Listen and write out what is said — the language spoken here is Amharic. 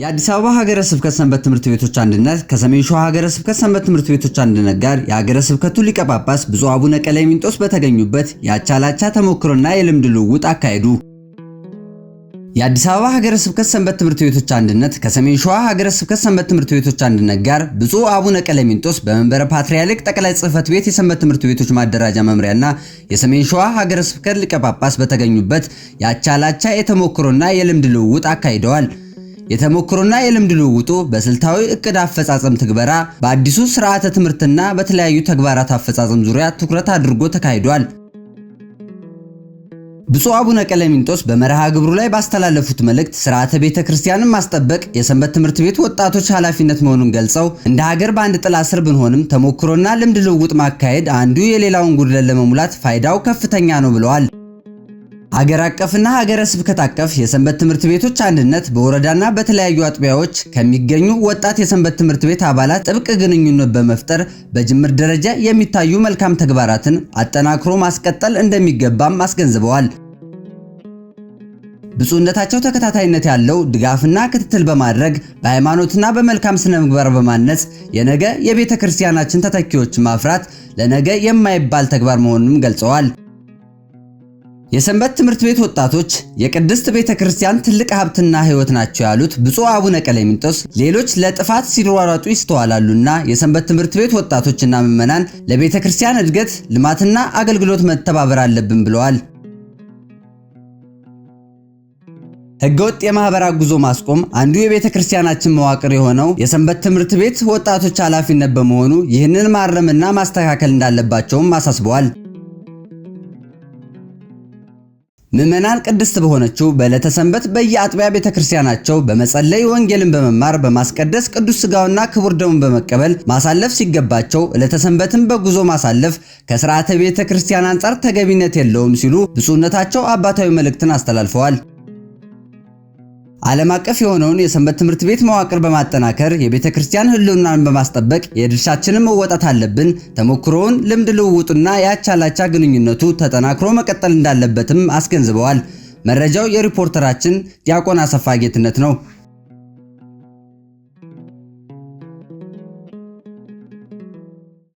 የአዲስ አበባ ሀገረ ስብከት ሰንበት ትምህርት ቤቶች አንድነት ከሰሜን ሸዋ ሀገረ ስብከት ሰንበት ትምህርት ቤቶች አንድነት ጋር የሀገረ ስብከቱ ሊቀ ጳጳስ ብፁዕ አቡነ ቀሌምንጦስ በተገኙበት የአቻላቻ ተሞክሮና የልምድ ልውውጥ አካሄዱ። የአዲስ አበባ ሀገረ ስብከት ሰንበት ትምህርት ቤቶች አንድነት ከሰሜን ሸዋ ሀገረ ስብከት ሰንበት ትምህርት ቤቶች አንድነት ጋር ብፁዕ አቡነ ቀሌምንጦስ በመንበረ ፓትርያርክ ጠቅላይ ጽሕፈት ቤት የሰንበት ትምህርት ቤቶች ማደራጃ መምሪያና የሰሜን ሸዋ ሀገረ ስብከት ሊቀ ጳጳስ በተገኙበት የአቻላቻ የተሞክሮና የልምድ ልውውጥ አካሂደዋል። የተሞክሮና የልምድ ልውውጡ በስልታዊ እቅድ አፈጻጸም ትግበራ፣ በአዲሱ ስርዓተ ትምህርትና በተለያዩ ተግባራት አፈጻጸም ዙሪያ ትኩረት አድርጎ ተካሂዷል። ብፁዕ አቡነ ቀሌምንጦስ በመርሃ ግብሩ ላይ ባስተላለፉት መልእክት ስርዓተ ቤተ ክርስቲያንን ማስጠበቅ የሰንበት ትምህርት ቤት ወጣቶች ኃላፊነት መሆኑን ገልጸው እንደ ሀገር በአንድ ጥላ ስር ብንሆንም ተሞክሮና ልምድ ልውውጥ ማካሄድ አንዱ የሌላውን ጉድለት ለመሙላት ፋይዳው ከፍተኛ ነው ብለዋል። ሀገር አቀፍና ሀገረ ስብከት አቀፍ የሰንበት ትምህርት ቤቶች አንድነት በወረዳና በተለያዩ አጥቢያዎች ከሚገኙ ወጣት የሰንበት ትምህርት ቤት አባላት ጥብቅ ግንኙነት በመፍጠር በጅምር ደረጃ የሚታዩ መልካም ተግባራትን አጠናክሮ ማስቀጠል እንደሚገባም አስገንዝበዋል። ብፁዕነታቸው ተከታታይነት ያለው ድጋፍና ክትትል በማድረግ በሃይማኖትና በመልካም ስነ ምግባር በማነጽ የነገ የቤተ ክርስቲያናችን ተተኪዎች ማፍራት ለነገ የማይባል ተግባር መሆኑንም ገልጸዋል። የሰንበት ትምህርት ቤት ወጣቶች የቅድስት ቤተ ክርስቲያን ትልቅ ሀብትና ሕይወት ናቸው ያሉት ብፁዕ አቡነ ቀሌምንጦስ ሌሎች ለጥፋት ሲሯሯጡ ይስተዋላሉና የሰንበት ትምህርት ቤት ወጣቶችና ምዕመናን ለቤተ ክርስቲያን እድገት ልማትና አገልግሎት መተባበር አለብን ብለዋል። ሕገወጥ የማህበራት ጉዞ ማስቆም አንዱ የቤተ ክርስቲያናችን መዋቅር የሆነው የሰንበት ትምህርት ቤት ወጣቶች ኃላፊነት በመሆኑ ይህንን ማረምና ማስተካከል እንዳለባቸውም አሳስበዋል። ምዕመናን ቅድስት በሆነችው በዕለተ ሰንበት በየአጥቢያ ቤተክርስቲያናቸው በመጸለይ ወንጌልን በመማር በማስቀደስ ቅዱስ ሥጋውና ክቡር ደሙን በመቀበል ማሳለፍ ሲገባቸው ዕለተ ሰንበትን በጉዞ ማሳለፍ ከሥርዓተ ቤተክርስቲያን አንጻር ተገቢነት የለውም ሲሉ ብፁዕነታቸው አባታዊ መልእክትን አስተላልፈዋል። ዓለም አቀፍ የሆነውን የሰንበት ትምህርት ቤት መዋቅር በማጠናከር የቤተ ክርስቲያን ሕልውናን በማስጠበቅ የድርሻችንን መወጣት አለብን። ተሞክሮውን ልምድ ልውውጡና የአቻላቻ ግንኙነቱ ተጠናክሮ መቀጠል እንዳለበትም አስገንዝበዋል። መረጃው የሪፖርተራችን ዲያቆን አሰፋ ጌትነት ነው።